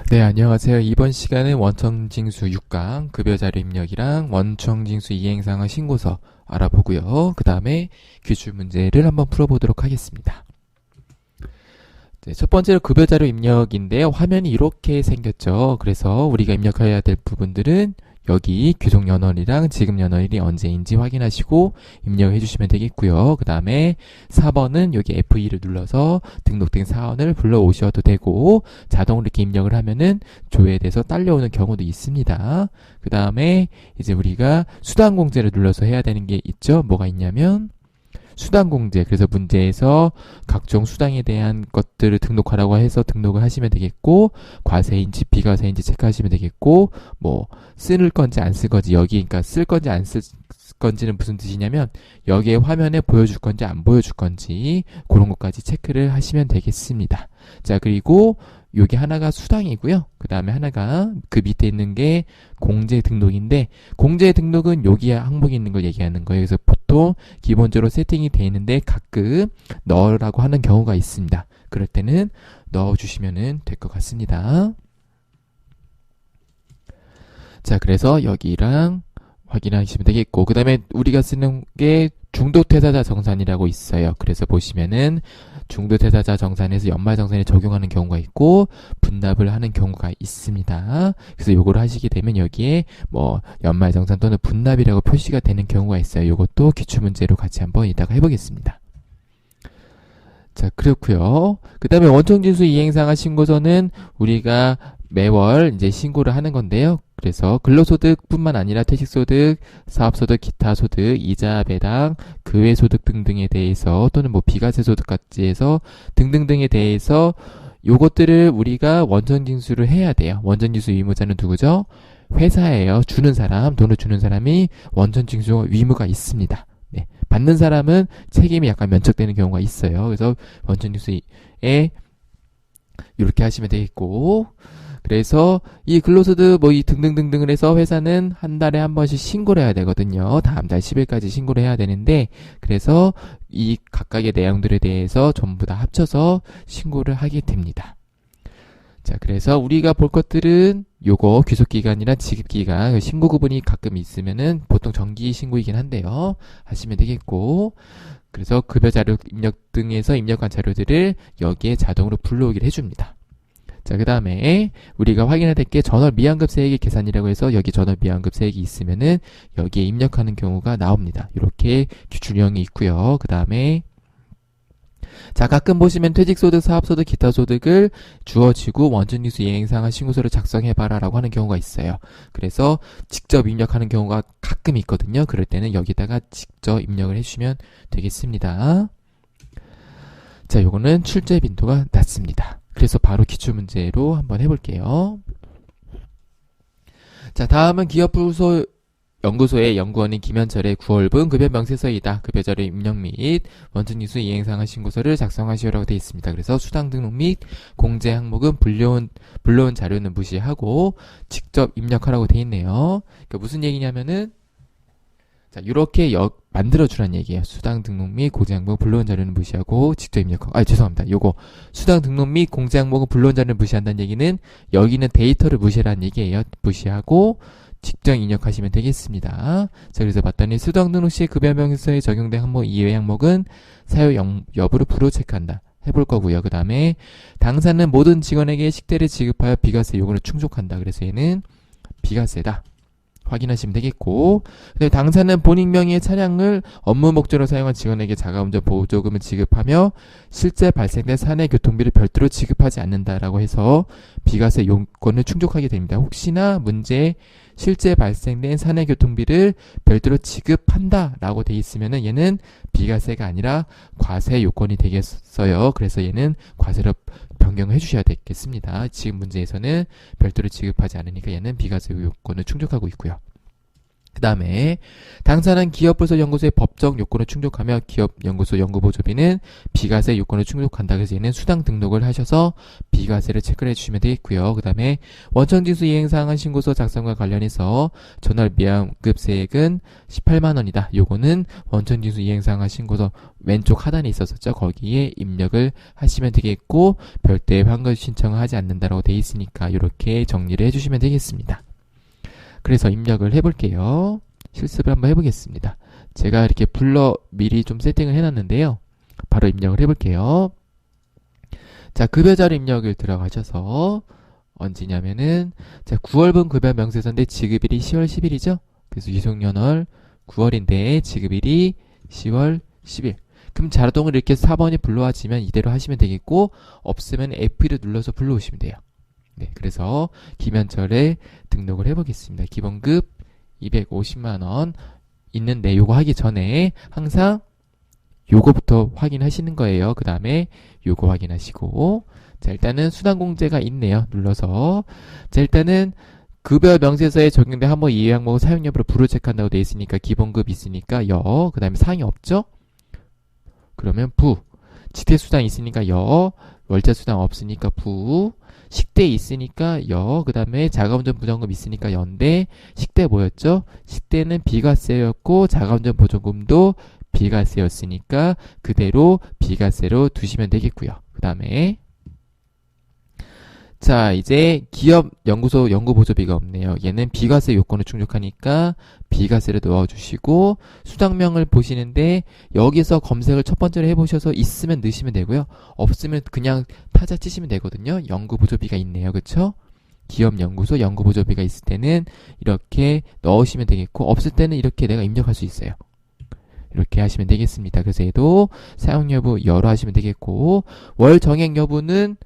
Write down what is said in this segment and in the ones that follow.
네, 안녕하세요. 이번 시간은 원청징수 6강 급여자료 입력이랑 원청징수 이행상황 신고서 알아보고요. 그 다음에 기출문제를 한번 풀어보도록 하겠습니다. 네, 첫 번째로 급여자료 입력인데요. 화면이 이렇게 생겼죠. 그래서 우리가 입력해야 될 부분들은 여기 귀속연월이랑 지급연월이 언제인지 확인하시고 입력해 주시면 되겠고요. 그 다음에 4번은 여기 F2를 눌러서 등록된 사원을 불러오셔도 되고, 자동으로 이렇게 입력을 하면은 조회돼서 딸려오는 경우도 있습니다. 그 다음에 이제 우리가 수당공제를 눌러서 해야 되는 게 있죠. 뭐가 있냐면 수당공제, 그래서 문제에서 각종 수당에 대한 것들을 등록하라고 해서 등록을 하시면 되겠고, 과세인지 비과세인지 체크하시면 되겠고, 뭐 쓸 건지 안 쓸 건지, 여기 그러니까 쓸 건지 안 쓸 건지는 무슨 뜻이냐면 여기에 화면에 보여줄 건지 안 보여줄 건지 그런 것까지 체크를 하시면 되겠습니다. 자, 그리고 여기 하나가 수당이고요. 그 다음에 하나가 그 밑에 있는 게 공제 등록인데, 공제 등록은 여기에 항목이 있는 걸 얘기하는 거예요. 그래서 보통 기본적으로 세팅이 되어 있는데 가끔 넣으라고 하는 경우가 있습니다. 그럴 때는 넣어주시면 될 것 같습니다. 자, 그래서 여기랑 확인하시면 되겠고, 그 다음에 우리가 쓰는 게 중도퇴사자 정산이라고 있어요. 그래서 보시면은 중도퇴사자 정산에서 연말정산에 적용하는 경우가 있고 분납을 하는 경우가 있습니다. 그래서 요거를 하시게 되면 여기에 뭐 연말정산 또는 분납이라고 표시가 되는 경우가 있어요. 요것도 기출문제로 같이 한번 이따가 해보겠습니다. 자, 그렇고요. 그 다음에 원청징수 이행상황 신고서는 우리가 매월 이제 신고를 하는 건데요. 그래서 근로소득뿐만 아니라 퇴직소득, 사업소득, 기타소득, 이자 배당, 그외소득 등등에 대해서 또는 뭐 비과세소득까지 해서 등등등에 대해서 요것들을 우리가 원청징수를 해야 돼요. 원청징수 의무자는 누구죠? 회사예요. 주는 사람, 돈을 주는 사람이 원청징수 의무가 있습니다. 네. 받는 사람은 책임이 약간 면책되는 경우가 있어요. 그래서 원청징수에 이렇게 하시면 되겠고, 그래서 이 근로소득 뭐 이 등등등등을 해서 회사는 한 달에 한 번씩 신고를 해야 되거든요. 다음 달 10일까지 신고를 해야 되는데, 그래서 이 각각의 내용들에 대해서 전부 다 합쳐서 신고를 하게 됩니다. 자, 그래서 우리가 볼 것들은 요거 귀속기간이랑 지급기간, 신고 구분이 가끔 있으면은 보통 정기 신고이긴 한데요. 하시면 되겠고, 그래서 급여자료 입력 등에서 입력한 자료들을 여기에 자동으로 불러오기를 해줍니다. 자, 그 다음에 우리가 확인해야 될 게 전월 미환급 세액의 계산이라고 해서 여기 전월 미환급 세액이 있으면은 여기에 입력하는 경우가 나옵니다. 이렇게 기출형이 있고요. 그 다음에 자, 가끔 보시면 퇴직소득, 사업소득, 기타소득을 주어지고 원청징수 이행상황 신고서를 작성해봐라 라고 하는 경우가 있어요. 그래서 직접 입력하는 경우가 가끔 있거든요. 그럴 때는 여기다가 직접 입력을 해주시면 되겠습니다. 자, 요거는 출제 빈도가 낮습니다. 그래서 바로 기출문제로 한번 해볼게요. 자, 다음은 기업부서 연구소의 연구원인 김현철의 9월분 급여 명세서이다. 급여자료 입력 및 원청징수 이행상황 신고서를 작성하시오라고 되어 있습니다. 그래서 수당 등록 및 공제 항목은 불러온 자료는 무시하고 직접 입력하라고 되어 있네요. 그러니까 무슨 얘기냐면은, 자, 이렇게 만들어주란 얘기예요. 수당 등록 및 공제 항목은 불러온 자료는 무시하고 직접 입력하고, 죄송합니다. 요거 수당 등록 및 공제 항목은 불러온 자료를 무시한다는 얘기는 여기는 데이터를 무시하라는 얘기예요. 무시하고 직접 입력하시면 되겠습니다. 자, 그래서 봤더니 수당 등록 시 급여 명세서에 적용된 항목 이외의 항목은 사유 여부를 불로 체크한다. 해볼 거고요. 그 다음에 당사는 모든 직원에게 식대를 지급하여 비과세 요금을 충족한다. 그래서 얘는 비과세다. 확인하시면 되겠고, 그다음에 당사는 본인 명의의 차량을 업무 목적으로 사용한 직원에게 자가운전 보조금을 지급하며 실제 발생된 사내 교통비를 별도로 지급하지 않는다라고 해서 비과세 요건을 충족하게 됩니다. 혹시나 문제에 실제 발생된 사내 교통비를 별도로 지급한다라고 돼 있으면은 얘는 비과세가 아니라 과세 요건이 되겠어요. 그래서 얘는 과세로 변경을 해주셔야 되겠습니다. 지금 문제에서는 별도로 지급하지 않으니까 얘는 비과세 요건을 충족하고 있고요. 그 다음에 당사는 기업불소연구소의 법적 요건을 충족하며 기업연구소 연구보조비는 비과세 요건을 충족한다. 그래서 얘는 수당 등록을 하셔서 비과세를 체크를 해주시면 되겠고요. 그 다음에 원청징수 이행사항은 신고서 작성과 관련해서 전월 미환급세액은 18만원이다. 요거는 원청징수 이행사항은 신고서 왼쪽 하단에 있었었죠. 거기에 입력을 하시면 되겠고 별도의 환급 신청을 하지 않는다라고 돼 있으니까 이렇게 정리를 해주시면 되겠습니다. 그래서 입력을 해볼게요. 실습을 한번 해보겠습니다. 제가 이렇게 미리 좀 세팅을 해놨는데요. 바로 입력을 해볼게요. 자, 급여자료 입력을 들어가셔서 언제냐면은 자, 9월분 급여 명세서인데 지급일이 10월 10일이죠. 그래서 유속연월 9월인데 지급일이 10월 10일. 그럼 자동으로 이렇게 4번이 불러와지면 이대로 하시면 되겠고 없으면 F2를 눌러서 불러오시면 돼요. 네, 그래서 김현철에 등록을 해보겠습니다. 기본급 250만원 있는데 요거 하기 전에 항상 요거부터 확인하시는 거예요. 그 다음에 요거 확인하시고 자 일단은 수당공제가 있네요. 눌러서 자 일단은 급여 명세서에 적용된 한번 이해 항목을 사용 여부를 불을 체크한다고 돼 있으니까 기본급 있으니까 여, 그 다음에 사항이 없죠? 그러면 부, 지태수당 있으니까 여, 월자수당 없으니까 부, 식대 있으니까 여, 그 다음에 자가운전 부담금 있으니까 연대, 식대 뭐였죠? 식대는 비과세였고 자가운전 보조금도 비과세였으니까 그대로 비과세로 두시면 되겠고요. 그 다음에 자 이제 기업연구소 연구보조비가 없네요. 얘는 비과세 요건을 충족하니까 비과세를 넣어주시고 수당명을 보시는데 여기서 검색을 첫 번째로 해보셔서 있으면 넣으시면 되고요. 없으면 그냥 타자 치시면 되거든요. 연구보조비가 있네요. 그쵸? 기업연구소 연구보조비가 있을 때는 이렇게 넣으시면 되겠고 없을 때는 이렇게 내가 입력할 수 있어요. 이렇게 하시면 되겠습니다. 그래서 얘도 사용여부 여러 하시면 되겠고 월 정액 여부는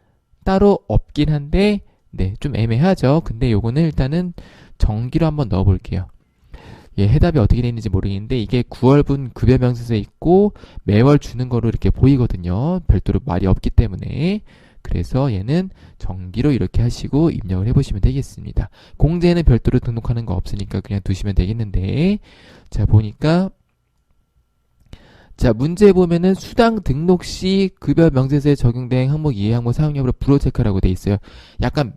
따로 없긴 한데 네, 좀 애매하죠. 근데 요거는 일단은 정기로 한번 넣어 볼게요. 예, 해답이 어떻게 되는지 모르겠는데 이게 9월분 급여 명세서에 있고 매월 주는 거로 이렇게 보이거든요. 별도로 말이 없기 때문에 그래서 얘는 정기로 이렇게 하시고 입력을 해보시면 되겠습니다. 공제는 별도로 등록하는 거 없으니까 그냥 두시면 되겠는데 자 보니까 자, 문제 보면은 수당 등록 시 급여 명세서에 적용된 항목 이해 항목 사용 여부를 불호 체크라고 돼 있어요. 약간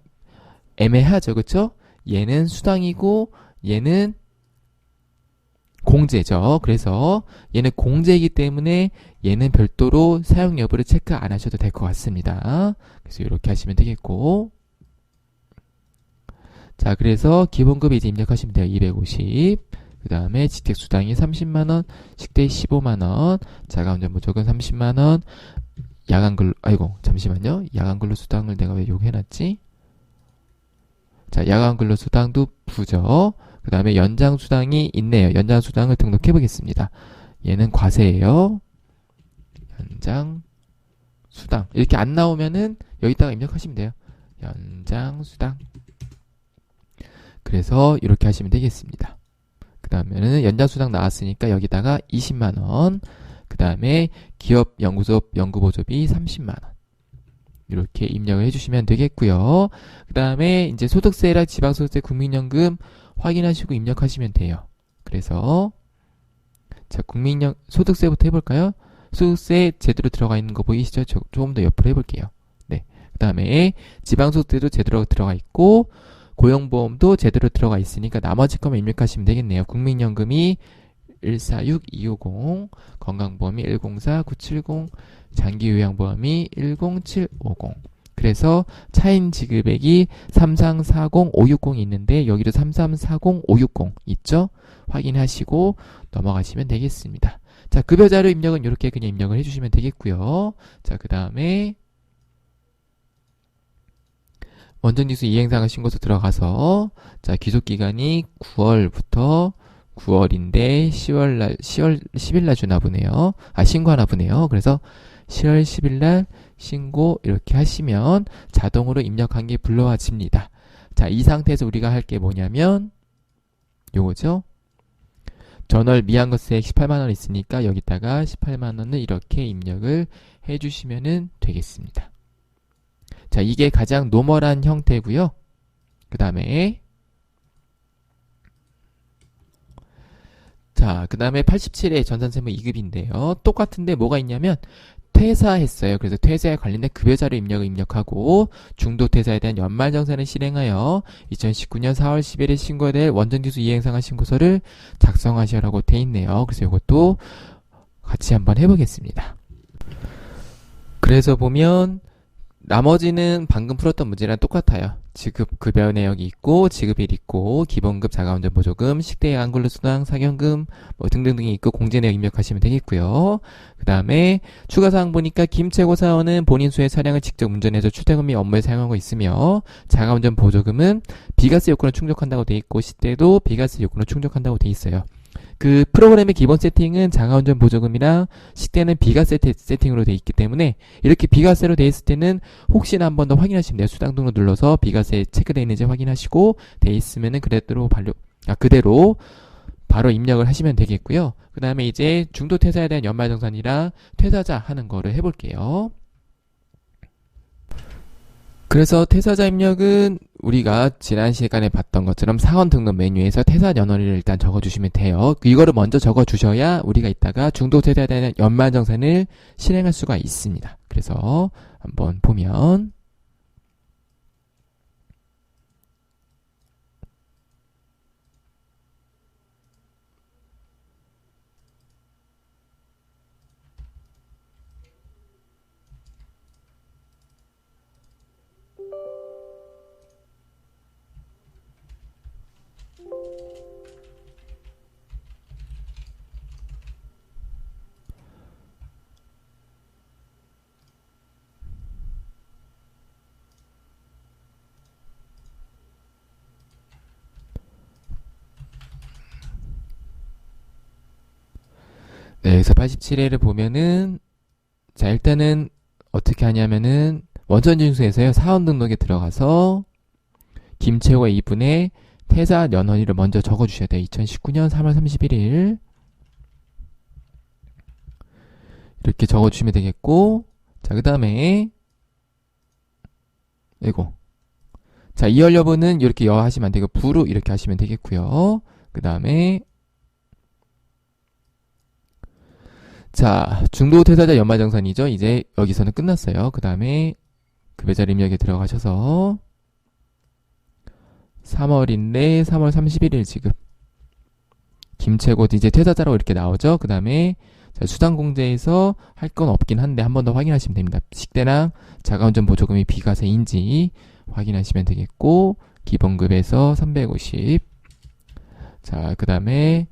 애매하죠, 그쵸? 얘는 수당이고 얘는 공제죠. 그래서 얘는 공제이기 때문에 얘는 별도로 사용 여부를 체크 안 하셔도 될 것 같습니다. 그래서 이렇게 하시면 되겠고 자, 그래서 기본급이 이제 입력하시면 돼요. 250. 그 다음에 지택수당이 30만원, 식대 15만원, 자가운전보조금 30만원, 야간근로, 아이고, 잠시만요. 야간근로수당을 내가 왜 여기 해놨지? 자, 야간근로수당도 부죠. 그 다음에 연장수당이 있네요. 연장수당을 등록해 보겠습니다. 얘는 과세예요. 연장수당. 이렇게 안 나오면은 여기다가 입력하시면 돼요. 연장수당. 그래서 이렇게 하시면 되겠습니다. 그 다음에는 연장수당 나왔으니까 여기다가 20만원, 그 다음에 기업연구소 연구보조비 30만원 이렇게 입력을 해주시면 되겠고요. 그 다음에 이제 소득세랑 지방소득세, 국민연금 확인하시고 입력하시면 돼요. 그래서 자 소득세부터 해볼까요? 소득세 제대로 들어가 있는 거 보이시죠? 조금 더 옆으로 해볼게요. 네. 그 다음에 지방소득세도 제대로 들어가 있고 고용보험도 제대로 들어가 있으니까 나머지 것만 입력하시면 되겠네요. 국민연금이 146250, 건강보험이 104970, 장기요양보험이 10750. 그래서 차인 지급액이 3340560이 있는데 여기도 3340560 있죠? 확인하시고 넘어가시면 되겠습니다. 자, 급여자료 입력은 이렇게 그냥 입력을 해주시면 되겠고요. 자, 그 다음에 원전징수 이행사항 신고서 들어가서 자 귀속기간이 9월부터 9월인데 10월 10일날 주나 보네요. 신고하나 보네요. 그래서 10월 10일날 신고 이렇게 하시면 자동으로 입력한 게 불러와집니다. 자, 이 상태에서 우리가 할 게 뭐냐면 요거죠. 전월 미환급세액 18만원 있으니까 여기다가 18만원을 이렇게 입력을 해주시면 되겠습니다. 자, 이게 가장 노멀한 형태고요. 그 다음에 자, 그 다음에 87회 전산세무 2급인데요. 똑같은데 뭐가 있냐면 퇴사했어요. 그래서 퇴사에 관련된 급여자료 입력을 입력하고 중도퇴사에 대한 연말정산을 실행하여 2019년 4월 10일에 신고될 원정지수 이행상한 신고서를 작성하시라고 돼 있네요. 그래서 이것도 같이 한번 해보겠습니다. 그래서 보면 나머지는 방금 풀었던 문제랑 똑같아요. 지급 급여 내역이 있고 지급일 있고 기본급 자가운전 보조금 식대 안근로수당 사견금 뭐 등등등이 있고 공제 내역 입력하시면 되겠고요. 그 다음에 추가사항 보니까 김채고 사원은 본인 수의 차량을 직접 운전해서 출퇴근 및 업무에 사용하고 있으며 자가운전 보조금은 비과세 요건을 충족한다고 돼 있고 식대도 비과세 요건을 충족한다고 돼 있어요. 그 프로그램의 기본 세팅은 자가운전 보조금이랑 식대는 비과세 세팅으로 돼 있기 때문에 이렇게 비과세로 돼 있을 때는 혹시나 한 번 더 확인하시면 돼요. 수당 등록 눌러서 비과세 체크되어 있는지 확인하시고 돼 있으면은 그대로 바로 입력을 하시면 되겠고요. 그 다음에 이제 중도퇴사에 대한 연말정산이랑 퇴사자 하는 거를 해볼게요. 그래서 퇴사자 입력은 우리가 지난 시간에 봤던 것처럼 사원 등록 메뉴에서 퇴사 연월일을 일단 적어주시면 돼요. 이거를 먼저 적어주셔야 우리가 이따가 중도퇴사에 대한 연말정산을 실행할 수가 있습니다. 그래서 한번 보면 네, 여기서 87회를 보면은 자 일단은 어떻게 하냐면은 원천징수에서요 사원 등록에 들어가서 김채호가 2분의 퇴사 연월일을 먼저 적어주셔야 돼요. 2019년 3월 31일 이렇게 적어주시면 되겠고 자 그 다음에 자 2월 여부는 이렇게 여 하시면 안 되고 부로 이렇게 하시면 되겠고요. 그 다음에 자 중도퇴사자 연말정산이죠. 이제 여기서는 끝났어요. 그 다음에 급여자 입력에 들어가셔서 3월인데 3월 31일 지급 김채고 이제 퇴사자라고 이렇게 나오죠. 그 다음에 수당공제에서 할 건 없긴 한데 한 번 더 확인하시면 됩니다. 식대랑 자가운전 보조금이 비과세인지 확인하시면 되겠고 기본급에서 350 자 그 다음에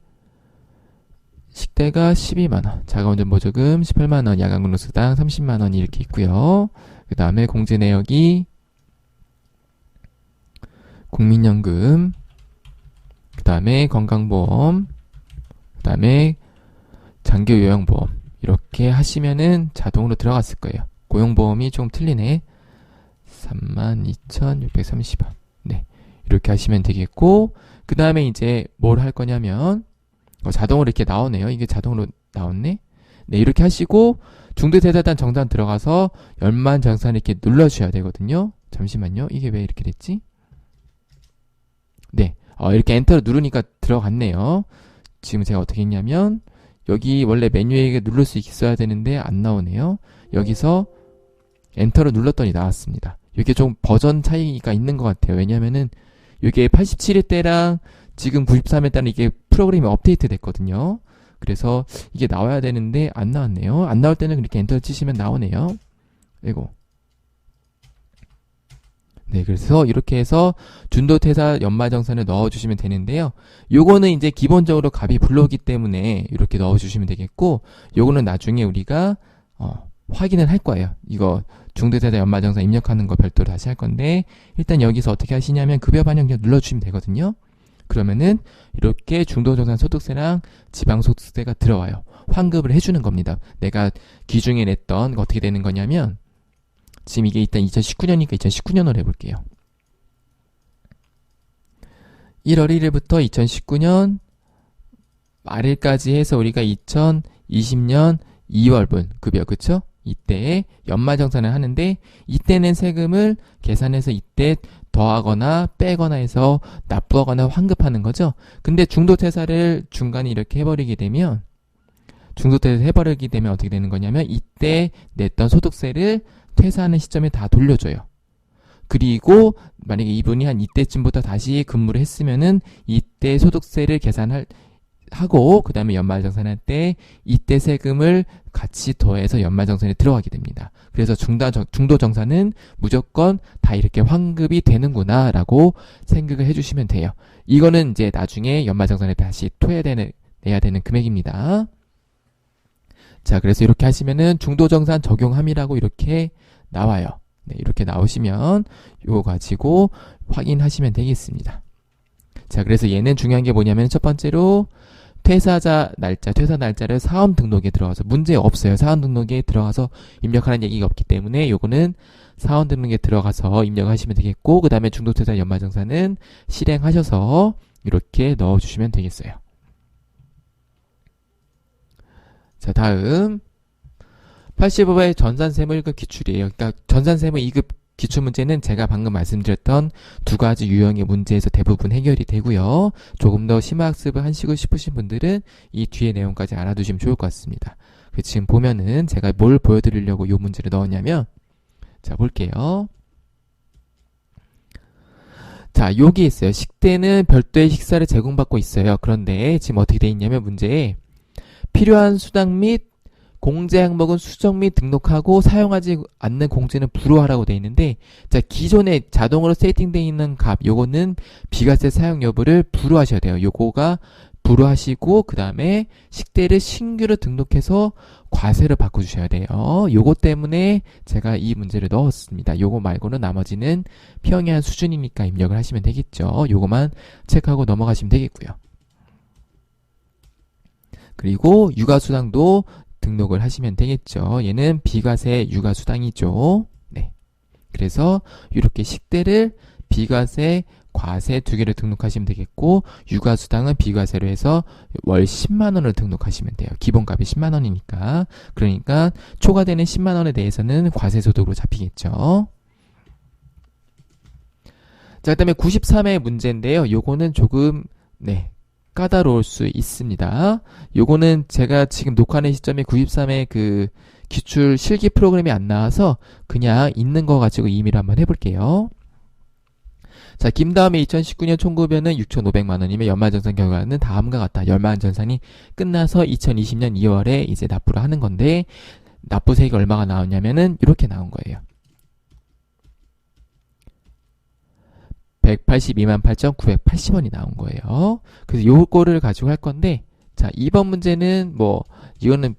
식대가 12만원 자가운전 보조금 18만원 야간근로수당 30만원이 이렇게 있고요. 그 다음에 공제 내역이 국민연금 그 다음에 건강보험 그 다음에 장기요양보험 이렇게 하시면은 자동으로 들어갔을 거예요. 고용보험이 좀 틀리네. 32,630원 네 이렇게 하시면 되겠고 그 다음에 이제 뭘 할 거냐면 자동으로 이렇게 나오네요. 이게 자동으로 나왔네. 네 이렇게 하시고 중도퇴사단 정산 들어가서 연말정산 이렇게 눌러주셔야 되거든요. 잠시만요. 이게 왜 이렇게 됐지? 네 이렇게 엔터를 누르니까 들어갔네요. 지금 제가 어떻게 했냐면 여기 원래 메뉴에 누를 수 있어야 되는데 안 나오네요. 여기서 엔터를 눌렀더니 나왔습니다. 이게 좀 버전 차이가 있는 것 같아요. 왜냐면은 이게 87회 때랑 지금 93회 때는 이게 프로그램이 업데이트 됐거든요. 그래서 이게 나와야 되는데 안 나왔네요. 안 나올 때는 그렇게 엔터 치시면 나오네요. 네, 그래서 이렇게 해서 중도퇴사 연말정산을 넣어주시면 되는데요. 요거는 이제 기본적으로 값이 불러오기 때문에 이렇게 넣어주시면 되겠고, 요거는 나중에 우리가 확인을 할 거예요. 이거 중도퇴사 연말정산 입력하는 거 별도로 다시 할 건데, 일단 여기서 어떻게 하시냐면 급여 반영 그냥 눌러주시면 되거든요. 그러면은 이렇게 중도정산 소득세랑 지방소득세가 들어와요. 환급을 해주는 겁니다. 내가 기중에 냈던 거 어떻게 되는 거냐면 지금 이게 일단 2019년이니까 2019년으로 해볼게요. 1월 1일부터 2019년 말일까지 해서 우리가 2020년 2월분 급여 그쵸? 이때 연말정산을 하는데 이때는 세금을 계산해서 이때 더하거나 빼거나 해서 납부하거나 환급하는 거죠. 근데 중도퇴사를 중간에 이렇게 해버리게 되면 어떻게 되는 거냐면 이때 냈던 소득세를 퇴사하는 시점에 다 돌려줘요. 그리고 만약에 이분이 한 이때쯤부터 다시 근무를 했으면은 이때 소득세를 하고 그 다음에 연말정산할 때 이때 세금을 같이 더해서 연말정산에 들어가게 됩니다. 그래서 중도정산은 무조건 다 이렇게 환급이 되는구나 라고 생각을 해주시면 돼요. 이거는 이제 나중에 연말정산에 다시 내야 되는 금액입니다. 자, 그래서 이렇게 하시면은 중도정산 적용함이라고 이렇게 나와요. 네, 이렇게 나오시면 이거 가지고 확인하시면 되겠습니다. 자, 그래서 얘는 중요한 게 뭐냐면 첫 번째로 퇴사 날짜를 사원 등록에 들어가서 문제 없어요. 사원 등록에 들어가서 입력하는 얘기가 없기 때문에 요거는 사원 등록에 들어가서 입력하시면 되겠고 그 다음에 중도퇴사 연말정산은 실행하셔서 이렇게 넣어주시면 되겠어요. 자, 다음 85의 전산세무 1급 기출이에요. 그러니까 전산세무 2급 기출 문제는 제가 방금 말씀드렸던 두 가지 유형의 문제에서 대부분 해결이 되고요. 조금 더 심화학습을 하시고 싶으신 분들은 이 뒤에 내용까지 알아두시면 좋을 것 같습니다. 지금 보면은 제가 뭘 보여드리려고 이 문제를 넣었냐면 자, 볼게요. 자, 여기 있어요. 식대는 별도의 식사를 제공받고 있어요. 그런데 지금 어떻게 돼 있냐면 문제에 필요한 수당 및 공제 항목은 수정 및 등록하고 사용하지 않는 공제는 불허하라고 되어 있는데 자, 기존에 자동으로 세팅되어 있는 값 요거는 비과세 사용 여부를 불허하셔야 돼요. 요거가 불허하시고 그 다음에 식대를 신규로 등록해서 과세를 바꿔주셔야 돼요. 요거 때문에 제가 이 문제를 넣었습니다. 요거 말고는 나머지는 평이한 수준이니까 입력을 하시면 되겠죠. 요거만 체크하고 넘어가시면 되겠고요. 그리고 육아수당도 등록을 하시면 되겠죠. 얘는 비과세 육아수당이죠. 네. 그래서 이렇게 식대를 비과세, 과세 두 개를 등록하시면 되겠고 육아수당은 비과세로 해서 월 10만 원을 등록하시면 돼요. 기본값이 10만 원이니까. 그러니까 초과되는 10만 원에 대해서는 과세소득으로 잡히겠죠. 자, 그 다음에 93회 문제인데요. 요거는 조금 까다로울 수 있습니다. 요거는 제가 지금 녹화하는 시점에 93회 그 기출 실기 프로그램이 안 나와서 그냥 있는 거 가지고 임의로 한번 해볼게요. 자, 김다음의 2019년 총급여는 6,500만 원이면 연말정산 결과는 다음과 같다. 연말정산이 끝나서 2020년 2월에 이제 납부를 하는 건데 납부세액이 얼마가 나오냐면은 이렇게 나온 거예요. 182만 8,980원이 나온 거예요. 그래서 요거를 가지고 할 건데, 자, 2번 문제는 이거는,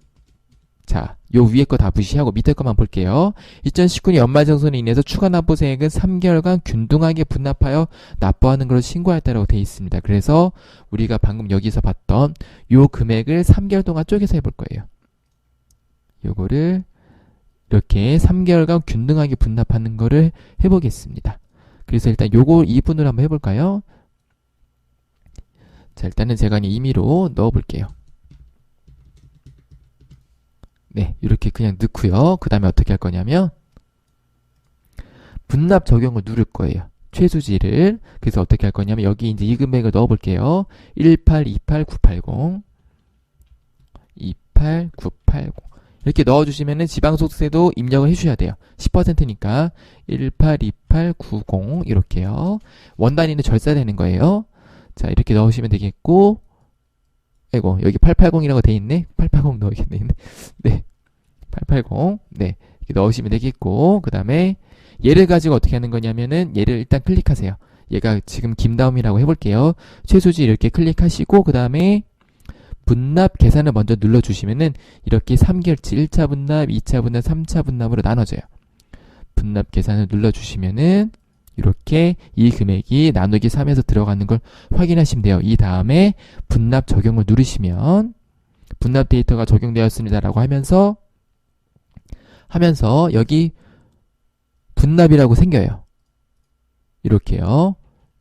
자, 요 위에 거 다 무시하고 밑에 거만 볼게요. 2019년 연말정산으로 인해서 추가 납부세액은 3개월간 균등하게 분납하여 납부하는 걸로 신고하였다라고 되어 있습니다. 그래서 우리가 방금 여기서 봤던 요 금액을 3개월 동안 쪼개서 해볼 거예요. 요거를 이렇게 3개월간 균등하게 분납하는 거를 해보겠습니다. 그래서 일단 요거 2분으로 한번 해볼까요? 자, 일단은 제가 임의로 넣어볼게요. 네, 이렇게 그냥 넣고요. 그 다음에 어떻게 할 거냐면 분납 적용을 누를 거예요. 최수지를. 그래서 어떻게 할 거냐면 여기 이제 이 금액을 넣어볼게요. 1828980 28980 이렇게 넣어주시면은 지방소득세도 입력을 해주셔야 돼요. 10%니까 182890 이렇게요. 원단위는 절사되는 거예요. 자, 이렇게 넣으시면 되겠고, 아이고 여기 880이라고 돼 있네. 880 넣어야겠네. 네, 880 네, 이렇게 넣으시면 되겠고, 그 다음에 얘를 가지고 어떻게 하는 거냐면은 얘를 일단 클릭하세요. 얘가 지금 김다음이라고 해볼게요. 최수지 이렇게 클릭하시고 그 다음에 분납 계산을 먼저 눌러주시면은 이렇게 3개월치 1차 분납, 2차 분납, 3차 분납으로 나눠져요. 분납 계산을 눌러주시면은 이렇게 이 금액이 나누기 3에서 들어가는 걸 확인하시면 돼요. 이 다음에 분납 적용을 누르시면 분납 데이터가 적용되었습니다라고 하면서 여기 분납이라고 생겨요. 이렇게요.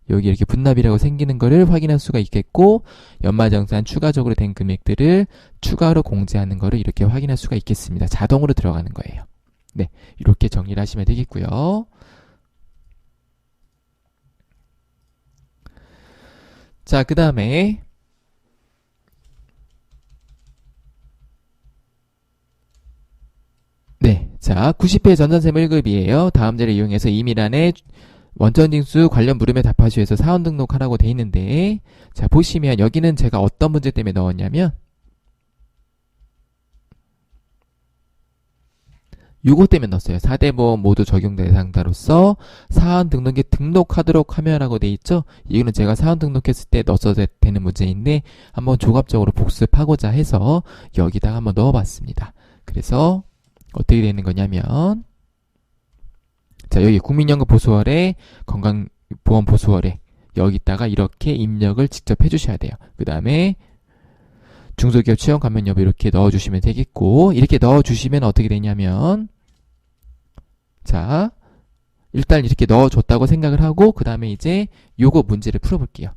여기 이렇게 분납이라고 생기는 거를 확인할 수가 있겠고, 연말정산 추가적으로 된 금액들을 추가로 공제하는 거를 이렇게 확인할 수가 있겠습니다. 자동으로 들어가는 거예요. 네, 이렇게 정리를 하시면 되겠고요. 자, 그 다음에 네, 자, 90회 전산세무 1급이에요. 다음 자리를 이용해서 임의란에 원천징수 관련 물음에 답하시오 해서 사원 등록하라고 돼 있는데, 자, 보시면 여기는 제가 어떤 문제 때문에 넣었냐면 요거 때문에 넣었어요. 4대 보험 모두 적용 대상자로서 사원 등록에 등록하도록 하면라고 돼 있죠. 이거는 제가 사원 등록했을 때 넣어도 되는 문제인데 한번 조합적으로 복습하고자 해서 여기다가 한번 넣어봤습니다. 그래서 어떻게 되는 거냐면, 자, 여기 국민연금 보수월에 건강보험 보수월에 여기다가 이렇게 입력을 직접 해주셔야 돼요. 그 다음에 중소기업 취업 감면 여부 이렇게 넣어주시면 되겠고, 이렇게 넣어주시면 어떻게 되냐면, 자, 일단 이렇게 넣어줬다고 생각을 하고, 그 다음에 이제 요거 문제를 풀어볼게요.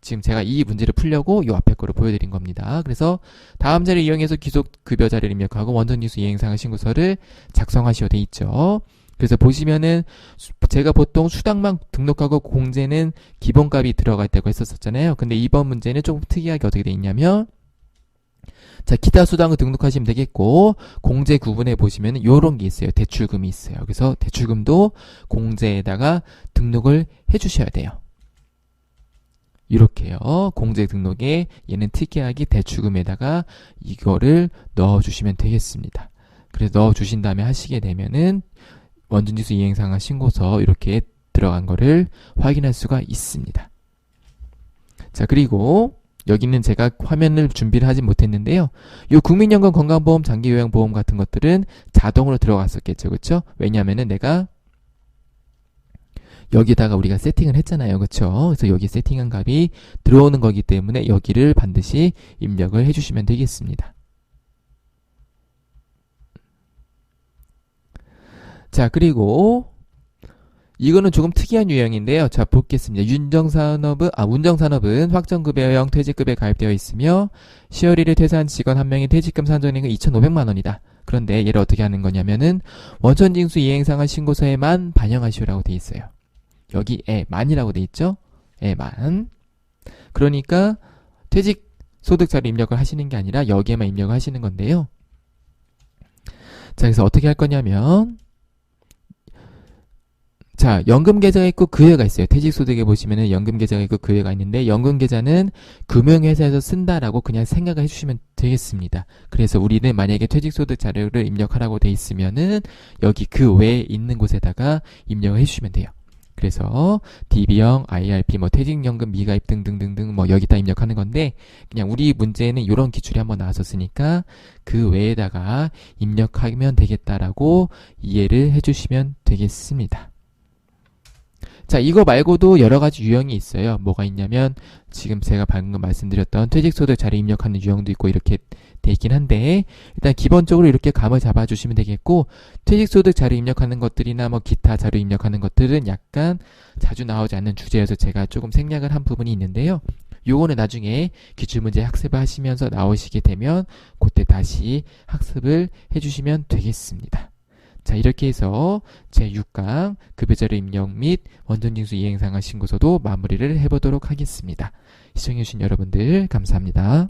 지금 제가 이 문제를 풀려고 요 앞에 거를 보여드린 겁니다. 그래서 다음 자리를 이용해서 귀속급여 자리를 입력하고 원천징수 이행상의 신고서를 작성하시오 돼 있죠. 그래서 보시면은 제가 보통 수당만 등록하고 공제는 기본값이 들어가 있다고 했었잖아요. 근데 이번 문제는 조금 특이하게 어떻게 돼 있냐면, 자, 기타 수당을 등록하시면 되겠고, 공제 구분에 보시면 요런 게 있어요. 대출금이 있어요. 그래서 대출금도 공제에다가 등록을 해주셔야 돼요. 이렇게요. 공제 등록에 얘는 특이하게 대출금에다가 이거를 넣어주시면 되겠습니다. 그래서 넣어주신 다음에 하시게 되면은 원천징수 이행상한 신고서 이렇게 들어간 거를 확인할 수가 있습니다. 자, 그리고 여기는 제가 화면을 준비를 하지 못했는데요. 요 국민연금 건강보험 장기요양보험 같은 것들은 자동으로 들어갔었겠죠. 그렇죠? 왜냐하면은 내가 여기다가 우리가 세팅을 했잖아요. 그렇죠? 그래서 여기 세팅한 값이 들어오는 거기 때문에 여기를 반드시 입력을 해주시면 되겠습니다. 자, 그리고 이거는 조금 특이한 유형인데요. 자, 보겠습니다. 운정산업은 확정급여형 퇴직급여에 가입되어 있으며 10월 1일 퇴사한 직원 한 명의 퇴직금 산정액은 2,500만 원이다. 그런데 얘를 어떻게 하는 거냐면은 원천징수 이행상한 신고서에만 반영하시오라고 돼 있어요. 여기에 만이라고 돼 있죠. 에만. 그러니까 퇴직 소득자료 입력을 하시는 게 아니라 여기에만 입력을 하시는 건데요. 자, 그래서 어떻게 할 거냐면, 자, 연금 계좌가 있고 금액가 있어요. 퇴직소득에 보시면은 연금 계좌가 있고 금액가 있는데, 연금 계좌는 금융회사에서 쓴다라고 그냥 생각을 해주시면 되겠습니다. 그래서 우리는 만약에 퇴직소득 자료를 입력하라고 돼 있으면은 여기 그 외에 있는 곳에다가 입력을 해주시면 돼요. 그래서 DB형, IRP, 뭐 퇴직연금 미가입 등등등등 뭐 여기다 입력하는 건데, 그냥 우리 문제에는 이런 기출이 한번 나왔었으니까 그 외에다가 입력하면 되겠다라고 이해를 해주시면 되겠습니다. 자, 이거 말고도 여러 가지 유형이 있어요. 뭐가 있냐면 지금 제가 방금 말씀드렸던 퇴직소득 자료 입력하는 유형도 있고 이렇게 돼 있긴 한데, 일단 기본적으로 이렇게 감을 잡아주시면 되겠고, 퇴직소득 자료 입력하는 것들이나 뭐 기타 자료 입력하는 것들은 약간 자주 나오지 않는 주제여서 제가 조금 생략을 한 부분이 있는데요. 요거는 나중에 기출문제 학습을 하시면서 나오시게 되면 그때 다시 학습을 해주시면 되겠습니다. 자, 이렇게 해서 제6강 급여자료 입력 및 원천징수 이행상한 신고서도 마무리를 해보도록 하겠습니다. 시청해주신 여러분들 감사합니다.